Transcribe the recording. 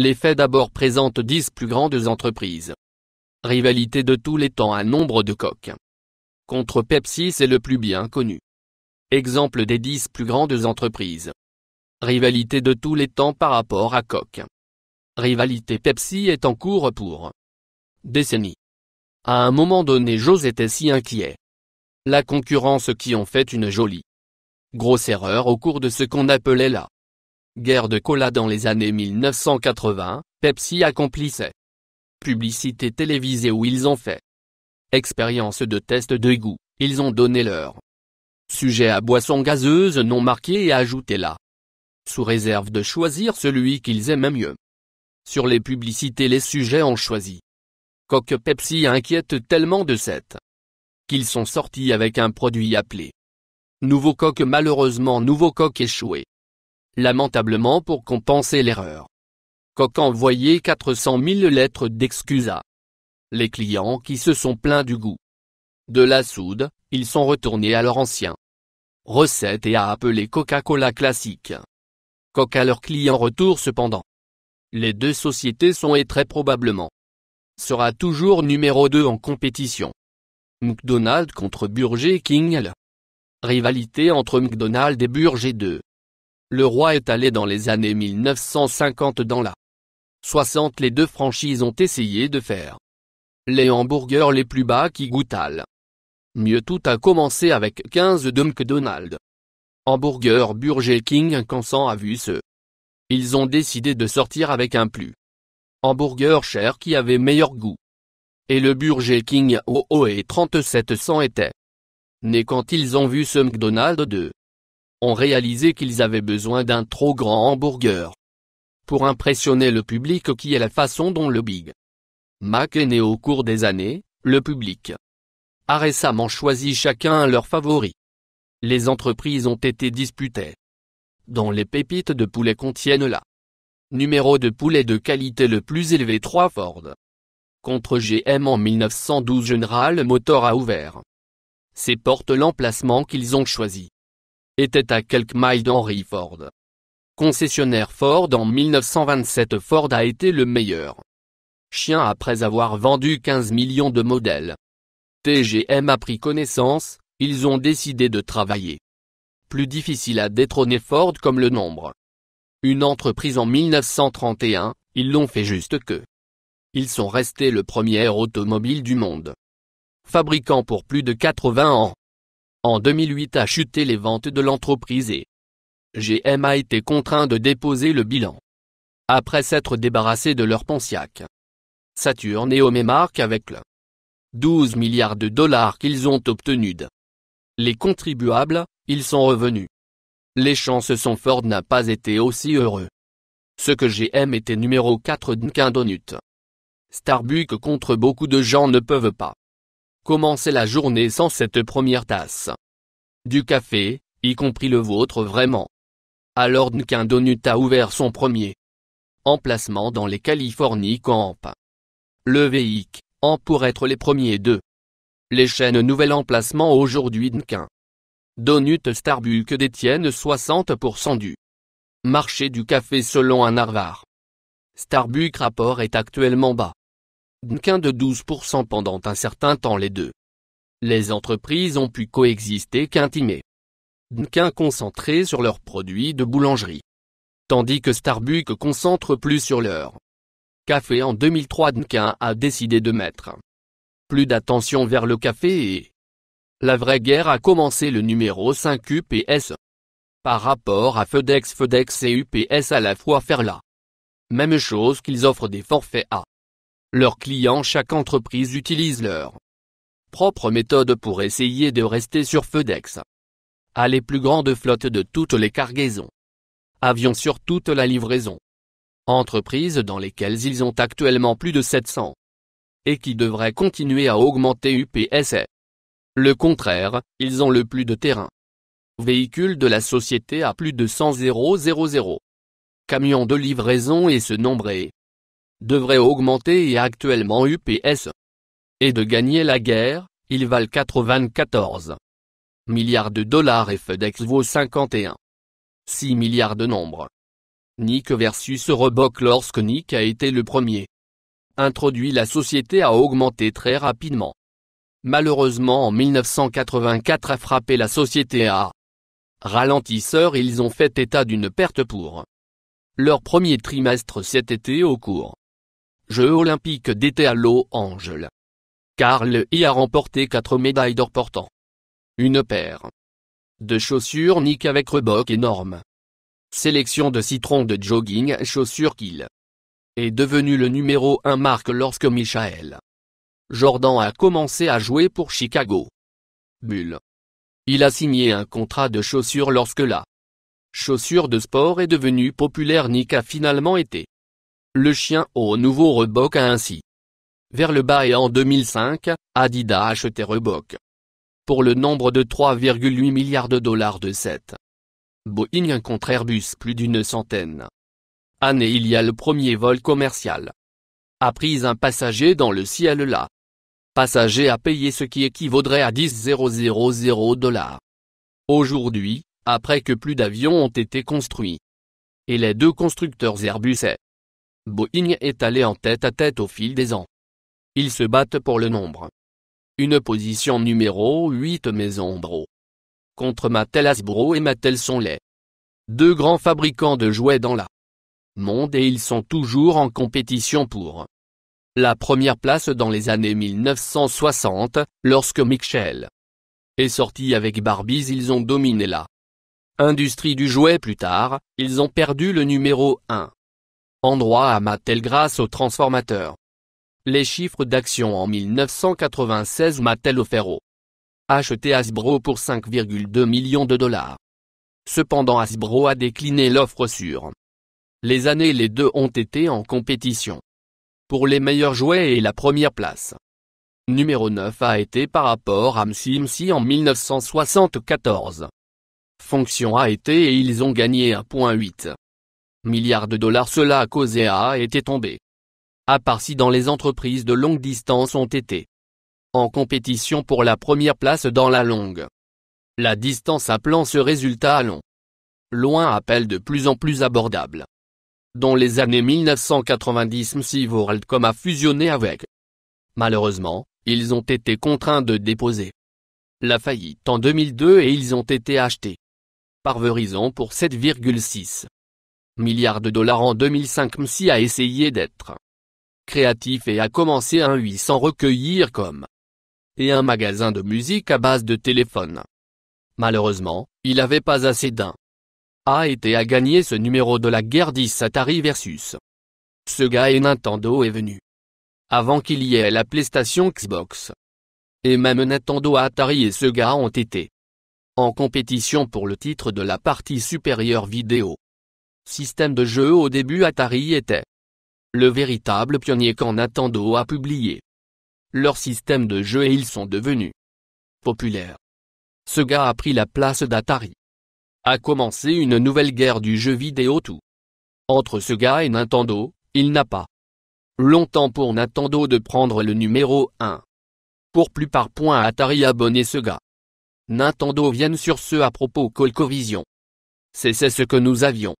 Les faits d'abord présentent 10 plus grandes entreprises. Rivalité de tous les temps, un nombre de coques. Contre Pepsi, c'est le plus bien connu. Exemple des 10 plus grandes entreprises. Rivalité de tous les temps par rapport à Coke. Rivalité Pepsi est en cours pour décennies. À un moment donné, Joe était si inquiet. La concurrence qui en fait une jolie grosse erreur au cours de ce qu'on appelait la guerre de cola dans les années 1980, Pepsi accomplissait publicité télévisée où ils ont fait expérience de test de goût, ils ont donné leur sujet à boissons gazeuses non marquées et ajouté là, sous réserve de choisir celui qu'ils aimaient mieux. Sur les publicités, les sujets ont choisi Coke. Pepsi inquiète tellement de cette qu'ils sont sortis avec un produit appelé Nouveau Coke. Malheureusement, Nouveau Coke échoué. Lamentablement, pour compenser l'erreur, Coke envoyé 400 000 lettres d'excuses à les clients qui se sont plaints du goût de la soude. Ils sont retournés à leur ancien recette et a appelé Coca-Cola classique Coke à leurs clients. Retour cependant. Les deux sociétés sont et très probablement sera toujours numéro 2 en compétition. McDonald's contre Burger King. La rivalité entre McDonald's et Burger 2. Le roi est allé dans les années 1950. Dans la 60, les deux franchises ont essayé de faire les hamburgers les plus bas qui goûtent à mieux. Tout a commencé avec 15 de McDonald's. Hamburger Burger King. Quand s'en a vu ce, ils ont décidé de sortir avec un plus hamburger cher qui avait meilleur goût. Et le Burger King et 3700 était né quand ils ont vu ce McDonald's 2. Ont réalisé qu'ils avaient besoin d'un trop grand hamburger pour impressionner le public, qui est la façon dont le Big Mac est né au cours des années. Le public a récemment choisi chacun leur favori. Les entreprises ont été disputées, dont les pépites de poulet contiennent la numéro de poulet de qualité le plus élevé. 3 Ford contre GM. En 1912, General Motors a ouvert ses portes. L'emplacement qu'ils ont choisi était à quelques miles d'Henry Ford, concessionnaire Ford. En 1927, Ford a été le meilleur chien après avoir vendu 15 millions de modèles. GM a pris connaissance. Ils ont décidé de travailler plus difficile à détrôner Ford comme le nombre une entreprise. En 1931, ils l'ont fait juste que ils sont restés le premier automobile du monde, fabricant pour plus de 80 ans. En 2008 a chuté les ventes de l'entreprise et GM a été contraint de déposer le bilan après s'être débarrassé de leur Pontiac, Saturn et Mark avec le 12 milliards de dollars qu'ils ont obtenus de les contribuables. Ils sont revenus. Les chances sont Ford n'a pas été aussi heureux. Ce que GM était numéro 4 Dunkin' Donut. Starbucks contre beaucoup de gens ne peuvent pas commencer la journée sans cette première tasse du café, y compris le vôtre vraiment. Alors Dunkin' Donut a ouvert son premier emplacement dans les Californie Camp. Le VIC, pour être les premiers deux. Les chaînes nouvel emplacement aujourd'hui. Dunkin' Donut. Starbucks détiennent 60% du marché du café selon un Harvard. Starbucks rapport est actuellement bas. Dunkin' de 12% pendant un certain temps. Les deux les entreprises ont pu coexister qu'intimés. Dunkin' concentré sur leurs produits de boulangerie, tandis que Starbucks concentre plus sur leur café. En 2003, Dunkin' a décidé de mettre plus d'attention vers le café et la vraie guerre a commencé. Le numéro 5 UPS. Par rapport à FedEx, FedEx et UPS à la fois faire la même chose qu'ils offrent des forfaits à leurs clients. Chaque entreprise utilise leur propre méthode pour essayer de rester sur FedEx a les plus grandes flottes de toutes les cargaisons avions sur toute la livraison. Entreprises dans lesquelles ils ont actuellement plus de 700 et qui devraient continuer à augmenter. UPS est le contraire, ils ont le plus de terrain véhicule de la société à plus de 100 000 camions de livraison et ce nombre devrait augmenter. Et actuellement UPS est de gagner la guerre. Ils valent 94 milliards de dollars et FedEx vaut 51,6 milliards de nombre Nick versus Robok. Lorsque Nick a été le premier introduit, la société a augmenté très rapidement. Malheureusement, en 1984 a frappé la société à ralentisseur. Ils ont fait état d'une perte pour leur premier trimestre cet été au cours Jeux olympiques d'été à Los Angeles. Carl y a remporté 4 médailles d'or portant une paire de chaussures Nick avec rebord énorme. Sélection de citron de jogging, chaussures qu'il est devenu le numéro 1 marque lorsque Michael Jordan a commencé à jouer pour Chicago Bulls. Il a signé un contrat de chaussures lorsque la chaussure de sport est devenue populaire. Nick a finalement été le chien au nouveau Reebok a ainsi vers le bas, et en 2005, Adidas a acheté Reebok pour le nombre de 3,8 milliards de dollars de cette Boeing contre Airbus. Plus d'une centaine d'années il y a le premier vol commercial a pris un passager dans le ciel. La passager a payé ce qui équivaudrait à 10,000 $. Aujourd'hui, après que plus d'avions ont été construits et les deux constructeurs Airbus et Boeing est allé en tête-à-tête au fil des ans, ils se battent pour le nombre une position numéro 8. Maison Bro contre Mattel. Hasbro et Mattel sont les deux grands fabricants de jouets dans le monde, et ils sont toujours en compétition pour la première place. Dans les années 1960, lorsque Mitchell est sorti avec Barbies, ils ont dominé la industrie du jouet. Plus tard, ils ont perdu le numéro 1 endroit à Mattel grâce au transformateur. Les chiffres d'action en 1996, Mattel offert au acheté Hasbro pour 5,2 millions de dollars. Cependant, Hasbro a décliné l'offre sur les années. Les deux ont été en compétition pour les meilleurs jouets et la première place numéro 9 a été par rapport à MC en 1974. Fonction a été, et ils ont gagné 1,8 milliard de dollars. Cela a causé a été tombé à part si dans les entreprises de longue distance ont été en compétition pour la première place dans la longue la distance, appelant ce résultat à loin appel de plus en plus abordable. Dans les années 1990, MC WorldCom a fusionné avec. Malheureusement, ils ont été contraints de déposer la faillite en 2002 et ils ont été achetés par Verizon pour 7,6 milliards de dollars en 2005. MC a essayé d'être créatif et a commencé un 800 recueillir comme et un magasin de musique à base de téléphone. Malheureusement, il avait pas assez d'un a été à gagner ce numéro de la guerre 10 Atari versus Sega, et Nintendo est venu avant qu'il y ait la PlayStation, Xbox. Et même Nintendo, Atari et Sega ont été en compétition pour le titre de la partie supérieure vidéo système de jeu. Au début, Atari était le véritable pionnier quand Nintendo a publié leur système de jeu et ils sont devenus populaires. Sega a pris la place d'Atari. A commencé une nouvelle guerre du jeu vidéo. Tout entre Sega et Nintendo, il n'a pas longtemps pour Nintendo de prendre le numéro 1. Pour plus par point Atari abonné Sega. Nintendo viennent sur ce à propos ColecoVision. C'est ce que nous avions.